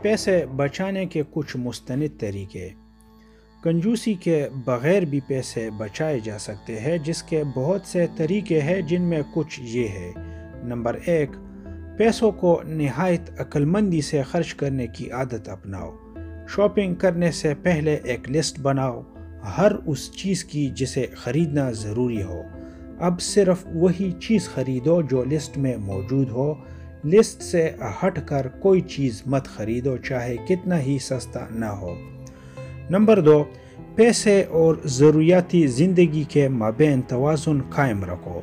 پیسے بچانے کے کچھ مستند طریقے۔ کنجوسی کے بغیر بھی پیسے بچائے جا سکتے ہیں، جس کے بہت سے طریقے ہیں، جن میں کچھ یہ ہے۔ نمبر 1، پیسوں کو نہایت عقل مندی سے خرچ کرنے کی عادت اپناؤ۔ شاپنگ کرنے سے پہلے ایک لسٹ بناؤ ہر اس چیز کی جسے خریدنا ضروری ہو۔ اب صرف وہی چیز خریدو جو لسٹ میں موجود ہو۔ لسٹ سے ہٹ کر کوئی چیز مت خریدو، چاہے کتنا ہی سستا نہ ہو۔ نمبر 2، پیسے اور ضروریاتی زندگی کے مابین توازن قائم رکھو۔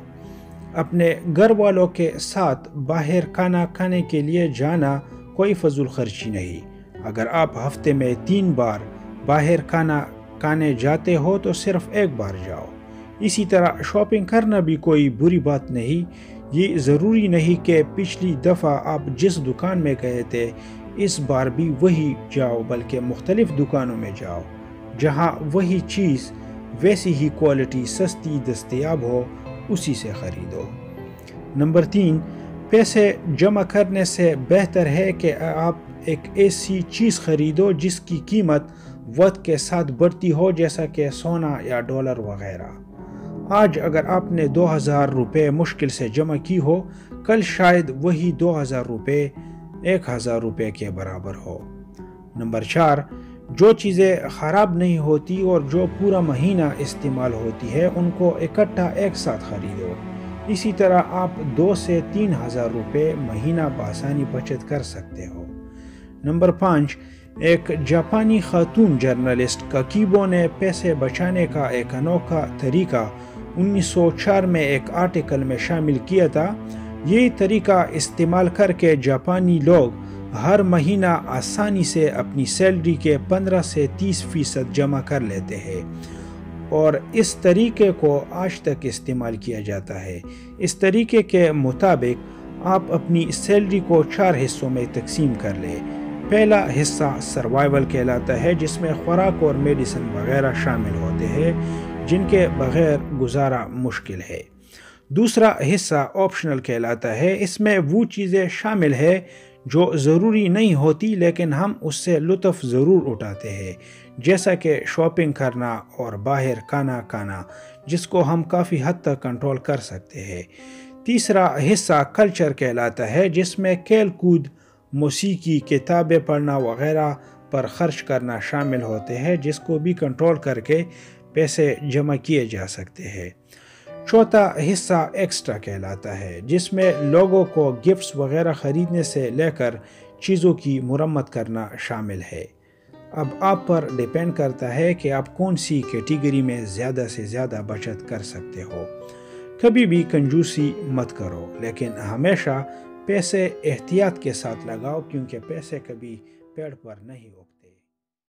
اپنے گھر والوں کے ساتھ باہر کھانا کھانے کے لیے جانا کوئی فضول خرچی نہیں۔ اگر آپ ہفتے میں 3 بار باہر کھانا کھانے جاتے ہو تو صرف 1 بار جاؤ۔ اسی طرح شاپنگ کرنا بھی کوئی بری بات نہیں۔ یہ ضروری نہیں کہ پچھلی دفعہ آپ جس دکان میں گئے تھے اس بار بھی وہی جاؤ، بلکہ مختلف دکانوں میں جاؤ جہاں وہی چیز ویسی ہی کوالٹی سستی دستیاب ہو، اسی سے خریدو۔ نمبر 3، پیسے جمع کرنے سے بہتر ہے کہ آپ ایک ایسی چیز خریدو جس کی قیمت وقت کے ساتھ بڑھتی ہو، جیسا کہ سونا یا ڈالر وغیرہ۔ آج اگر آپ نے 2000 روپے مشکل سے جمع کی ہو، کل شاید وہی 2000 روپے 1000 روپے کے برابر ہو۔ نمبر 4، جو چیزیں خراب نہیں ہوتی اور جو پورا مہینہ استعمال ہوتی ہے ان کو اکٹھا ایک ساتھ خریدو۔ اسی طرح آپ 2 سے 3000 روپے مہینہ بآسانی بچت کر سکتے ہو۔ نمبر 5، ایک جاپانی خاتون جرنلسٹ کاکیبو نے پیسے بچانے کا ایک انوکھا طریقہ 1904 میں ایک آرٹیکل میں شامل کیا تھا۔ یہ طریقہ استعمال کر کے جاپانی لوگ ہر مہینہ آسانی سے اپنی سیلری کے 15 سے 30% جمع کر لیتے ہیں، اور اس طریقے کو آج تک استعمال کیا جاتا ہے۔ اس طریقے کے مطابق آپ اپنی سیلری کو 4 حصوں میں تقسیم کر لیں۔ پہلا حصہ سروائیول کہلاتا ہے، جس میں خوراک اور میڈیسن وغیرہ شامل ہوتے ہیں جن کے بغیر گزارا مشکل ہے۔ دوسرا حصہ آپشنل کہلاتا ہے، اس میں وہ چیزیں شامل ہیں جو ضروری نہیں ہوتی لیکن ہم اس سے لطف ضرور اٹھاتے ہیں، جیسا کہ شاپنگ کرنا اور باہر کھانا کھانا، جس کو ہم کافی حد تک کنٹرول کر سکتے ہیں۔ تیسرا حصہ کلچر کہلاتا ہے، جس میں کھیل کود، موسیقی، کتابیں پڑھنا وغیرہ پر خرچ کرنا شامل ہوتے ہیں، جس کو بھی کنٹرول کر کے پیسے جمع کیے جا سکتے ہیں۔ چوتھا حصہ ایکسٹرا کہلاتا ہے، جس میں لوگوں کو گفٹس وغیرہ خریدنے سے لے کر چیزوں کی مرمت کرنا شامل ہے۔ اب آپ پر ڈیپینڈ کرتا ہے کہ آپ کون سی کیٹیگری میں زیادہ سے زیادہ بچت کر سکتے ہو۔ کبھی بھی کنجوسی مت کرو، لیکن ہمیشہ پیسے احتیاط کے ساتھ لگاؤ، کیونکہ پیسے کبھی پیڑ پر نہیں اگتے۔